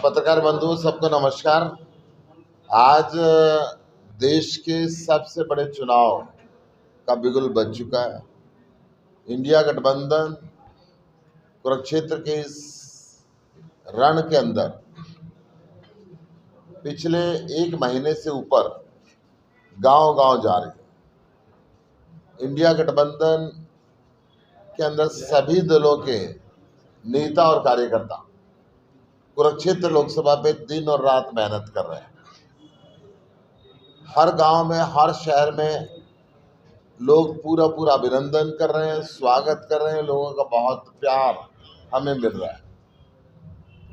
पत्रकार बंधु सबको नमस्कार। आज देश के सबसे बड़े चुनाव का बिगुल बज चुका है। इंडिया गठबंधन कुरुक्षेत्र के इस रण के अंदर पिछले एक महीने से ऊपर गांव-गांव जा रही है। इंडिया गठबंधन के अंदर सभी दलों के नेता और कार्यकर्ता कुरुक्षेत्र लोकसभा पे दिन और रात मेहनत कर रहे हैं। हर गांव में, हर शहर में लोग पूरा अभिनंदन कर रहे हैं, स्वागत कर रहे हैं। लोगों का बहुत प्यार हमें मिल रहा है।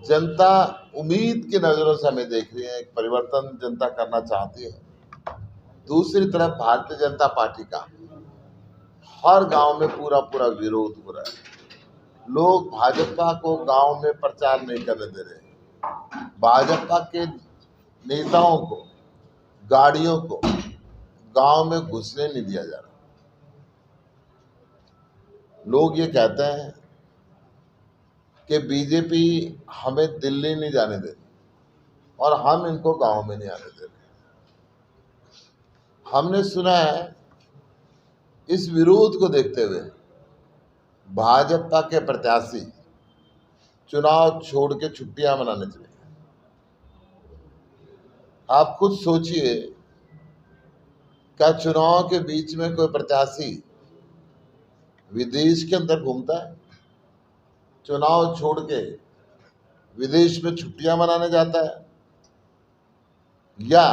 जनता उम्मीद की नज़रों से हमें देख रही है। एक परिवर्तन जनता करना चाहती है। दूसरी तरफ भारतीय जनता पार्टी का हर गांव में पूरा विरोध हो रहा है। लोग भाजपा को गांव में प्रचार नहीं करने दे रहे। भाजपा के नेताओं को, गाड़ियों को गांव में घुसने नहीं दिया जा रहा। लोग ये कहते हैं कि बीजेपी हमें दिल्ली नहीं जाने दे रही और हम इनको गांव में नहीं आने दे रहे। हमने सुना है इस विरोध को देखते हुए भाजपा के प्रत्याशी चुनाव छोड़ के छुट्टियां मनाने चले। आप खुद सोचिए, क्या चुनाव के बीच में कोई प्रत्याशी विदेश के अंदर घूमता है? चुनाव छोड़ के विदेश में छुट्टियां मनाने जाता है? या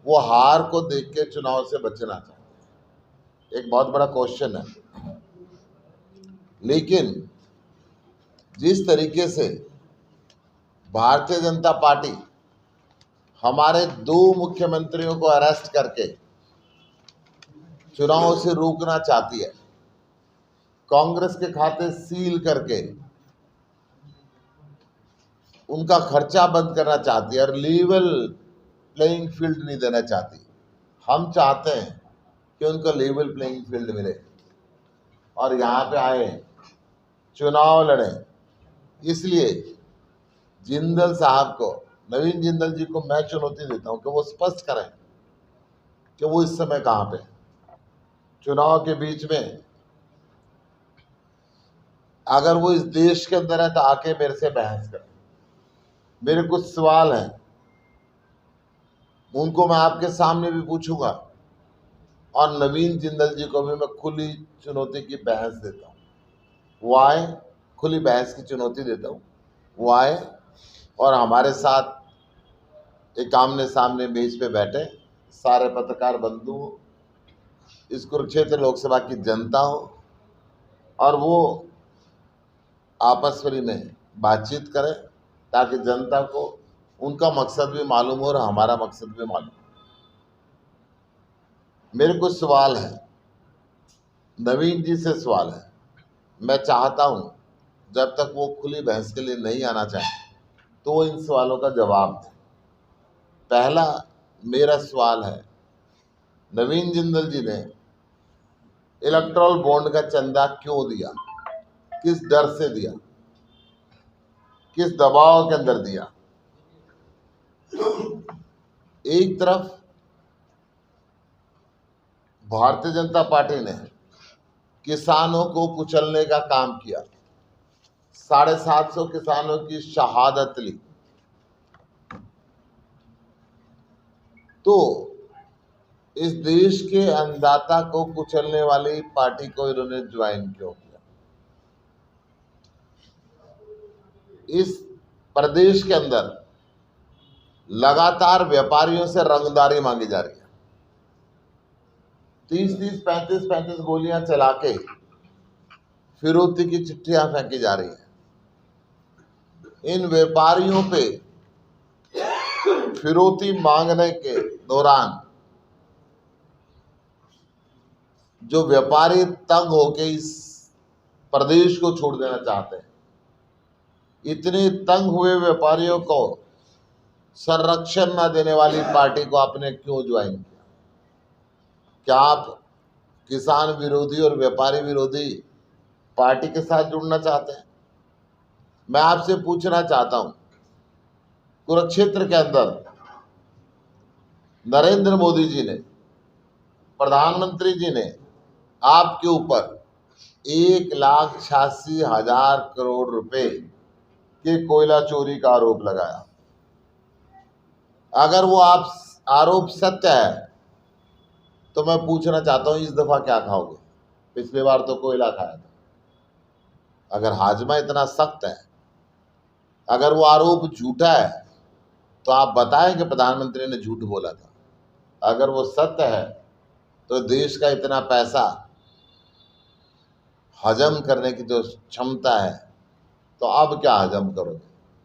वो हार को देख के चुनाव से बचना चाहता है? एक बहुत बड़ा क्वेश्चन है। लेकिन जिस तरीके से भारतीय जनता पार्टी हमारे 2 मुख्यमंत्रियों को अरेस्ट करके चुनाव से रोकना चाहती है, कांग्रेस के खाते सील करके उनका खर्चा बंद करना चाहती है और लेवल प्लेइंग फील्ड नहीं देना चाहती। हम चाहते हैं कि उनको लेवल प्लेइंग फील्ड मिले और यहाँ पे आए, चुनाव लड़े। इसलिए जिंदल साहब को, नवीन जिंदल जी को मैं चुनौती देता हूं कि वो स्पष्ट करें कि वो इस समय कहां पे। चुनाव के बीच में अगर वो इस देश के अंदर है तो आके मेरे से बहस करें। मेरे कुछ सवाल हैं, उनको मैं आपके सामने भी पूछूंगा और नवीन जिंदल जी को भी मैं खुली चुनौती की बहस देता हूं। वो आए, खुली बहस की चुनौती देता हूं। वो आए और हमारे साथ एक आमने सामने मेज पे बैठे सारे पत्रकार बंधु हो, इस कुरुक्षेत्र लोकसभा की जनता हो, और वो आपस में बातचीत करें ताकि जनता को उनका मकसद भी मालूम हो और हमारा मकसद भी मालूम हो। मेरे कुछ सवाल हैं, नवीन जी से सवाल है। मैं चाहता हूं जब तक वो खुली बहस के लिए नहीं आना चाहे तो वो इन सवालों का जवाब दें। पहला मेरा सवाल है, नवीन जिंदल जी ने इलेक्टोरल बॉन्ड का चंदा क्यों दिया? किस डर से दिया? किस दबाव के अंदर दिया? एक तरफ भारतीय जनता पार्टी ने किसानों को कुचलने का काम किया, 750 किसानों की शहादत ली, तो इस देश के अन्नदाता को कुचलने वाली पार्टी को इन्होंने ज्वाइन क्यों किया? इस प्रदेश के अंदर लगातार व्यापारियों से रंगदारी मांगी जा रही है। 30-30, 35-35 गोलियां चला के फिरौती की चिट्ठियां फेंकी जा रही है। इन व्यापारियों पे फिरौती मांगने के दौरान जो व्यापारी तंग होके इस प्रदेश को छोड़ देना चाहते हैं, इतने तंग हुए व्यापारियों को संरक्षण न देने वाली पार्टी को आपने क्यों ज्वाइन किया? क्या आप किसान विरोधी और व्यापारी विरोधी पार्टी के साथ जुड़ना चाहते हैं? मैं आपसे पूछना चाहता हूं, कुरुक्षेत्र के अंदर नरेंद्र मोदी जी ने, प्रधानमंत्री जी ने आपके ऊपर 1,86,000 करोड़ रुपए के कोयला चोरी का आरोप लगाया। अगर वो आप आरोप सत्य है तो मैं पूछना चाहता हूं, इस दफा क्या खाओगे? पिछली बार तो कोयला खाया था। अगर हाजमा इतना सख्त है, अगर वो आरोप झूठा है, तो आप बताएं कि प्रधानमंत्री ने झूठ बोला था। अगर वो सत्य है तो देश का इतना पैसा हजम करने की जो क्षमता है, तो अब क्या हजम करोगे?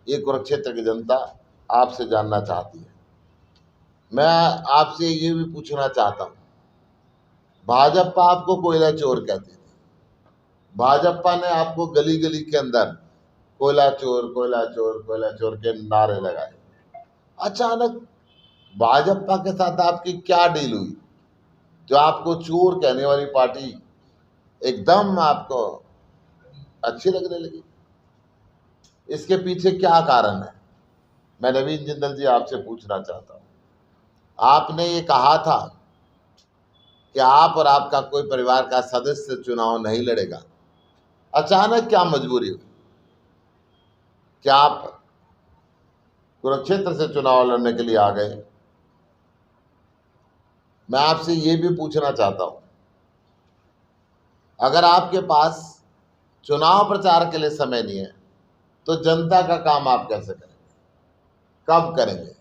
ये कुरुक्षेत्र की जनता आपसे जानना चाहती है। मैं आपसे ये भी पूछना चाहता हूं, भाजपा आपको कोयला चोर कहती थी। भाजपा ने आपको गली गली के अंदर कोयला चोर, कोयला चोर, कोयला चोर के नारे लगाए। अचानक भाजपा के साथ आपकी क्या डील हुई जो आपको चोर कहने वाली पार्टी एकदम आपको अच्छी लगने लगी? इसके पीछे क्या कारण है? मैं नवीन जिंदल जी आपसे पूछना चाहता हूं। आपने ये कहा था कि आप और आपका कोई परिवार का सदस्य चुनाव नहीं लड़ेगा। अचानक क्या मजबूरी हुई? क्या आप कुरुक्षेत्र से चुनाव लड़ने के लिए आ गए? मैं आपसे ये भी पूछना चाहता हूं, अगर आपके पास चुनाव प्रचार के लिए समय नहीं है तो जनता का काम आप कैसे करेंगे? कब करेंगे?